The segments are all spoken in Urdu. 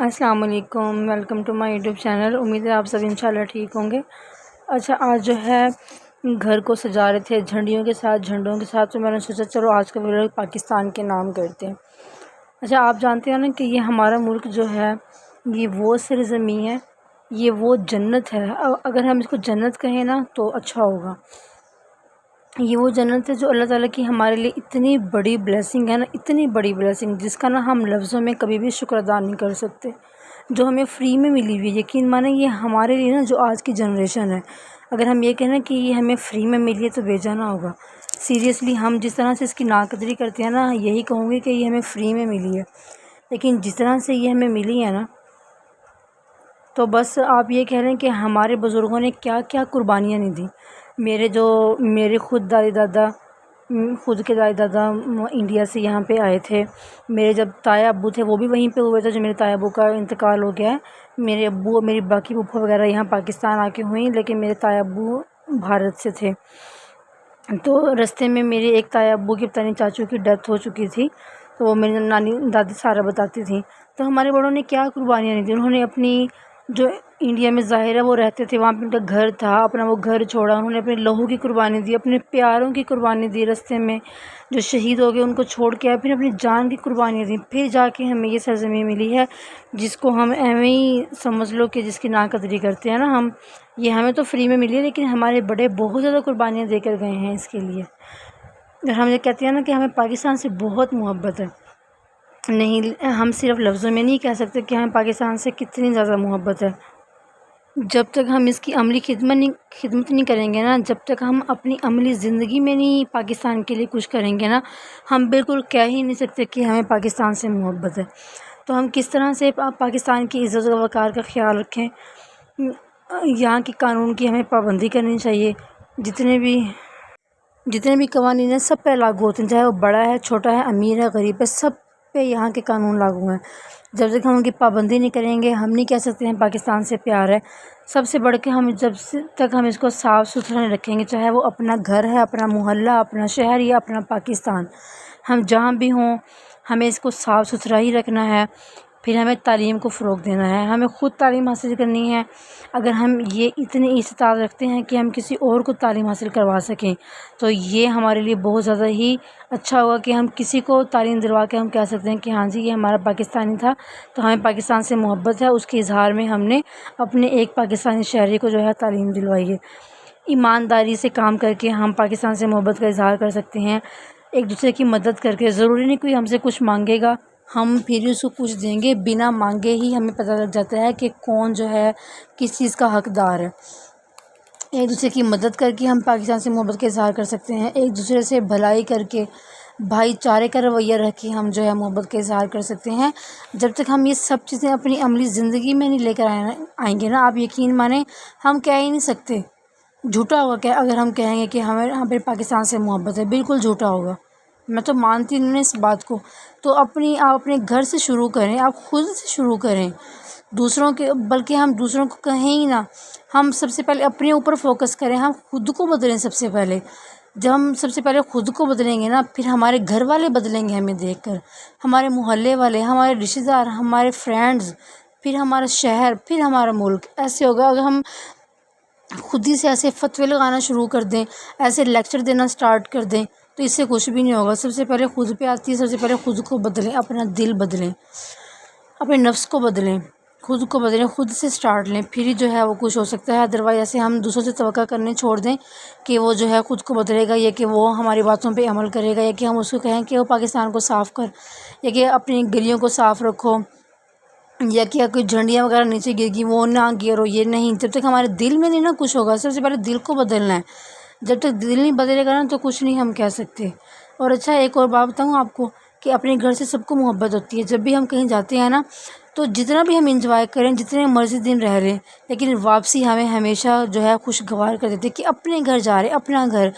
السلام علیکم، welcome to my YouTube channel. امید ہے آپ سب انشاءاللہ ٹھیک ہوں گے۔ اچھا، آج جو ہے گھر کو سجا رہے تھے جھنڈیوں کے ساتھ تو میں نے سوچا چلو آج کا ویڈیو پاکستان کے نام کرتے ہیں۔ اچھا، آپ جانتے ہیں نا کہ یہ ہمارا ملک جو ہے یہ وہ سرزمین ہے، یہ وہ جنت ہے۔ اگر ہم اس کو جنت کہیں نا تو اچھا ہوگا۔ یہ وہ جنت ہے جو اللہ تعالیٰ کی ہمارے لیے اتنی بڑی بلیسنگ ہے نا، اتنی بڑی بلیسنگ جس کا نا ہم لفظوں میں کبھی بھی شکر ادا نہیں کر سکتے، جو ہمیں فری میں ملی ہوئی ہے۔ یقین مانیں یہ ہمارے لیے نا جو آج کی جنریشن ہے، اگر ہم یہ کہیں کہ یہ ہمیں فری میں ملی ہے تو بے جانا ہوگا۔ سیریسلی ہم جس طرح سے اس کی ناقدری کرتے ہیں نا، یہی کہوں گی کہ یہ ہمیں فری میں ملی ہے، لیکن جس طرح سے یہ ہمیں ملی ہے نا تو بس آپ یہ کہہ رہے ہیں کہ ہمارے بزرگوں نے کیا کیا قربانیاں نہیں دیں۔ میرے خود کے دادا انڈیا سے یہاں پہ آئے تھے۔ میرے جب تایا ابو تھے وہ بھی وہیں پہ ہوئے تھے، جو میرے تایا ابو کا انتقال ہو گیا ہے۔ میرے ابو اور میری باقی پھوپھا وغیرہ یہاں پاکستان آ کے ہوئیں، لیکن میرے تایا ابو بھارت سے تھے۔ تو رستے میں میرے ایک تایا ابو کی پتہ نہیں چاچو کی ڈیتھ ہو چکی تھی، تو وہ میری نانی دادی سارا بتاتی تھیں۔ تو ہمارے بڑوں نے کیا قربانیاں نہیں دی، انہوں نے اپنی جو انڈیا میں ظاہر ہے وہ رہتے تھے، وہاں پہ ان کا گھر تھا، اپنا وہ گھر چھوڑا، انہوں نے اپنے لہو کی قربانی دی، اپنے پیاروں کی قربانی دی، رستے میں جو شہید ہو گئے ان کو چھوڑ کے آئے، پھر اپنی جان کی قربانیاں دی، پھر جا کے ہمیں یہ سرزمین ملی ہے جس کو ہم ایویں ہی سمجھ لو کہ جس کی ناقدری کرتے ہیں نا ہم۔ یہ ہمیں تو فری میں ملی ہے، لیکن ہمارے بڑے بہت زیادہ قربانیاں دے کر گئے ہیں اس کے لیے۔ ہم یہ کہتے ہیں نا کہ ہمیں پاکستان سے بہت محبت ہے، نہیں ہم صرف لفظوں میں نہیں کہہ سکتے کہ ہمیں پاکستان سے کتنی زیادہ محبت ہے۔ جب تک ہم اس کی عملی خدمت نہیں کریں گے نا، جب تک ہم اپنی عملی زندگی میں نہیں پاکستان کے لیے کچھ کریں گے نا، ہم بالکل کہہ ہی نہیں سکتے کہ ہمیں پاکستان سے محبت ہے۔ تو ہم کس طرح سے پاکستان کی عزت و وقار کا خیال رکھیں۔ یہاں کے قانون کی ہمیں پابندی کرنی چاہیے، جتنے بھی قوانین ہیں سب پہ لاگو ہوتے ہیں، چاہے وہ بڑا ہے، چھوٹا ہے، امیر ہے، غریب ہے، سب پہ یہاں کے قانون لاگو ہیں۔ جب تک ہم ان کی پابندی نہیں کریں گے، ہم نہیں کہہ سکتے ہیں پاکستان سے پیار ہے۔ سب سے بڑھ کے جب تک ہم اس کو صاف ستھرا نہیں رکھیں گے، چاہے وہ اپنا گھر ہے، اپنا محلہ، اپنا شہر یا اپنا پاکستان، ہم جہاں بھی ہوں ہمیں اس کو صاف ستھرا ہی رکھنا ہے۔ پھر ہمیں تعلیم کو فروغ دینا ہے، ہمیں خود تعلیم حاصل کرنی ہے۔ اگر ہم یہ اتنی استطاعت رکھتے ہیں کہ ہم کسی اور کو تعلیم حاصل کروا سکیں تو یہ ہمارے لیے بہت زیادہ ہی اچھا ہوگا کہ ہم کسی کو تعلیم دلوا کے ہم کہہ سکتے ہیں کہ ہاں جی یہ ہمارا پاکستانی تھا تو ہمیں پاکستان سے محبت ہے، اس کے اظہار میں ہم نے اپنے ایک پاکستانی شہری کو جو ہے تعلیم دلوائی ہے۔ ایمانداری سے کام کر کے ہم پاکستان سے محبت کا اظہار کر سکتے ہیں، ایک دوسرے کی مدد کر کے۔ ضروری نہیں کوئی ہم سے کچھ مانگے گا ہم پھر اس کو کچھ دیں گے، بنا مانگے ہی ہمیں پتہ لگ جاتا ہے کہ کون جو ہے کس چیز کا حقدار ہے۔ ایک دوسرے کی مدد کر کے ہم پاکستان سے محبت کا اظہار کر سکتے ہیں، ایک دوسرے سے بھلائی کر کے، بھائی چارے کا رویہ رکھ کے ہم جو ہے محبت کا اظہار کر سکتے ہیں۔ جب تک ہم یہ سب چیزیں اپنی عملی زندگی میں نہیں لے کر آئیں گے نا، آپ یقین مانیں ہم کہہ ہی نہیں سکتے۔ جھوٹا ہوگا کہ اگر ہم کہیں گے کہ ہمیں پاکستان سے محبت ہے، بالکل جھوٹا ہوگا۔ میں تو مانتی نہیں اس بات کو۔ تو آپ اپنے گھر سے شروع کریں، آپ خود سے شروع کریں، بلکہ ہم دوسروں کو کہیں ہی نہ، ہم سب سے پہلے اپنے اوپر فوکس کریں، ہم خود کو بدلیں سب سے پہلے۔ جب ہم سب سے پہلے خود کو بدلیں گے نا، پھر ہمارے گھر والے بدلیں گے ہمیں دیکھ کر، ہمارے محلے والے، ہمارے رشتہ دار، ہمارے فرینڈز، پھر ہمارا شہر، پھر ہمارا ملک۔ ایسے ہوگا اگر ہم خود ہی سے ایسے فتوے لگانا شروع کر دیں، ایسے لیکچر دینا سٹارٹ کر دیں تو اس سے کچھ بھی نہیں ہوگا۔ سب سے پہلے خود پہ آتی ہے، سب سے پہلے خود کو بدلیں، اپنا دل بدلیں، اپنے نفس کو بدلیں، خود کو بدلیں، خود سے سٹارٹ لیں، پھر ہی جو ہے وہ کچھ ہو سکتا ہے۔ ادروائز ایسے ہم دوسروں سے توقع کرنے چھوڑ دیں کہ وہ جو ہے خود کو بدلے گا، یا کہ وہ ہماری باتوں پہ عمل کرے گا، یا کہ ہم اس کو کہیں کہ وہ پاکستان کو صاف کر، یا کہ اپنی گلیوں کو صاف رکھو، یا کہ کوئی جھنڈیاں وغیرہ نیچے گر گئی وہ نہ گرو، یہ نہیں۔ جب تک ہمارے دل میں نہیں نا کچھ ہوگا، سب سے پہلے دل کو بدلنا ہے۔ جب تک دل نہیں بدلے گا نا تو کچھ نہیں ہم کہہ سکتے۔ اور اچھا ایک اور بات بتاؤں آپ کو کہ اپنے گھر سے سب کو محبت ہوتی ہے۔ جب بھی ہم کہیں جاتے ہیں نا تو جتنا بھی ہم انجوائے کریں، جتنے مرضی دن رہ لیں، لیکن واپسی ہمیں ہمیشہ جو ہے خوشگوار کر دیتی ہے کہ اپنے گھر جا رہے، اپنا گھر۔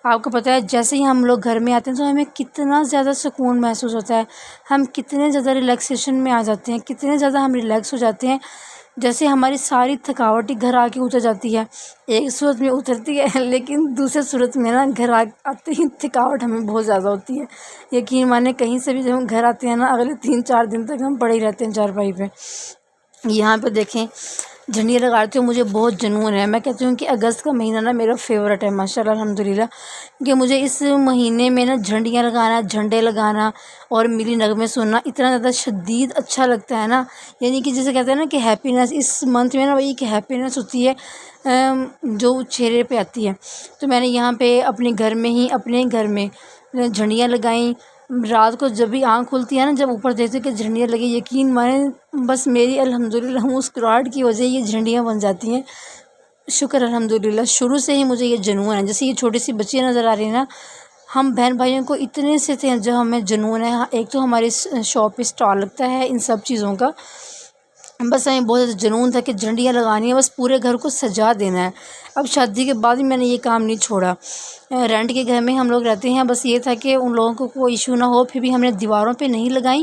آپ کو پتہ ہے جیسے ہی ہم لوگ گھر میں آتے ہیں تو ہمیں کتنا زیادہ سکون محسوس ہوتا ہے، ہم کتنے زیادہ ریلیکسیشن میں آ جاتے ہیں، کتنے زیادہ ہم ریلیکس ہو جاتے ہیں، جیسے ہماری ساری تھکاوٹ ہی گھر آ کے اتر جاتی ہے۔ ایک صورت میں اترتی ہے، لیکن دوسرے صورت میں نا گھر آتے ہی تھکاوٹ ہمیں بہت زیادہ ہوتی ہے۔ یقین مانیں کہیں سے بھی جب ہم گھر آتے ہیں نا، اگلے 3-4 دن تک ہم پڑے ہی رہتے ہیں چارپائی پہ۔ یہاں پہ دیکھیں جھنڈیاں لگاتے ہو، مجھے بہت جنون ہے. میں کہتی ہوں کہ اگست کا مہینہ نا میرا فیوریٹ ہے ماشاء اللہ الحمدللہ، کہ مجھے اس مہینے میں نا جھنڈیاں لگانا، جھنڈے لگانا اور ملی نغمے سننا اتنا زیادہ شدید اچھا لگتا ہے نا. یعنی کہ جسے کہتے ہیں نا کہ ہیپینس اس منتھ میں نا وہی کہ ہیپینس ہوتی ہے جو چہرے پہ آتی ہے. تو میں نے یہاں پہ اپنے گھر میں ہی اپنے گھر میں جھنڈیاں لگائیں. رات کو جب بھی آنکھ کھلتی ہے نا، جب اوپر دیکھتے کہ جھنڈیاں لگی، یقین مانیں بس میری الحمدللہ مسکراہٹ کی وجہ یہ جھنڈیاں بن جاتی ہیں. شکر الحمدللہ، شروع سے ہی مجھے یہ جنون ہے. جیسے یہ چھوٹی سی بچیاں نظر آ رہی ہیں نا، ہم بہن بھائیوں کو اتنے سے تھے جو ہمیں جنون ہے. ایک تو ہماری شاپ پہ اسٹال لگتا ہے ان سب چیزوں کا، بس ہمیں بہت زیادہ جنون تھا کہ جھنڈیاں لگانی ہیں، بس پورے گھر کو سجا دینا ہے. اب شادی کے بعد بھی میں نے یہ کام نہیں چھوڑا. رینٹ کے گھر میں ہم لوگ رہتے ہیں، بس یہ تھا کہ ان لوگوں کو کوئی ایشو نہ ہو. پھر بھی ہم نے دیواروں پہ نہیں لگائیں،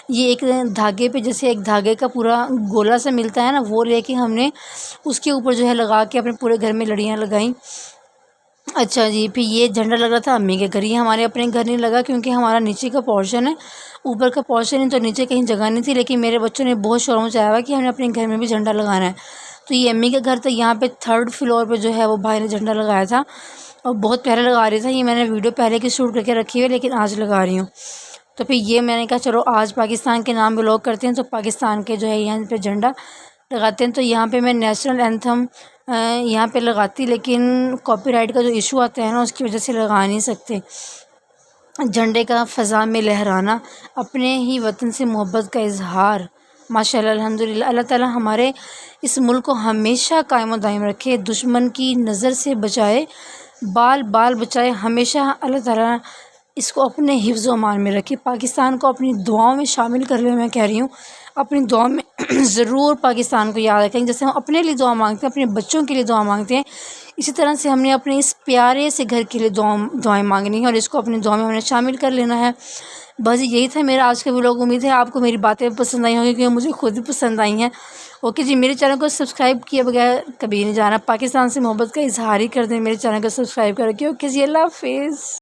یہ ایک دھاگے پہ، جیسے ایک دھاگے کا پورا گولا سا ملتا ہے نا، وہ لے کے ہم نے اس کے اوپر جو ہے لگا کے اپنے پورے گھر میں لڑیاں لگائیں. اچھا جی، پھر یہ جھنڈا لگ رہا تھا امی کے گھر، یہ ہمارے اپنے گھر نہیں لگا کیونکہ ہمارا نیچے کا پورشن ہے، اوپر کا پورشن ہے تو نیچے کہیں جگہ نہیں تھی. لیکن میرے بچوں نے بہت شور مچایا ہوا کہ ہم نے اپنے گھر میں بھی جھنڈا لگانا ہے. تو یہ امی کا گھر تھا، یہاں پہ 3rd فلور پہ جو ہے وہ بھائی نے جھنڈا لگایا تھا اور بہت پیارا لگا رہا تھا. یہ میں نے ویڈیو پہلے کی شوٹ کر کے رکھی ہوئی ہے لیکن آج لگا رہی ہوں. تو پھر یہ میں نے کہا چلو آج پاکستان کے نام ولاگ کرتے ہیں، تو پاکستان کے جو ہے یہاں پہ جھنڈا لگاتے ہیں. تو یہاں پہ میں نیشنل اینتھم یہاں پہ لگاتی، لیکن کاپی رائٹ کا جو ایشو آتا ہے نا اس کی وجہ سے لگا نہیں سکتے. جھنڈے کا فضا میں لہرانا، اپنے ہی وطن سے محبت کا اظہار. ماشاء اللہ الحمدللہ، اللہ تعالیٰ ہمارے اس ملک کو ہمیشہ قائم و دائم رکھے، دشمن کی نظر سے بچائے، بال بال بچائے. ہمیشہ اللہ تعالیٰ اس کو اپنے حفظ و امان میں رکھے. پاکستان کو اپنی دعاؤں میں شامل کر لیں. میں کہہ رہی ہوں اپنی دعاؤں میں ضرور پاکستان کو یاد رکھیں. جیسے ہم اپنے لیے دعا مانگتے ہیں، اپنے بچوں کے لیے دعا مانگتے ہیں، اسی طرح سے ہم نے اپنے اس پیارے سے گھر کے لیے دعائیں مانگنی ہیں اور اس کو اپنی دعا میں ہم نے شامل کر لینا ہے. بس یہی تھا میرا آج کا ولاگ. امید ہے آپ کو میری باتیں پسند آئی ہوں گی کیونکہ مجھے خود ہی پسند آئی ہیں. اوکے جی، میرے چینل کو سبسکرائب کیے بغیر کبھی نہیں جانا. پاکستان سے محبت کا اظہار ہی کر دیں میرے چینل کو سبسکرائب کر کے. اوکے جی، اللہ حافظ.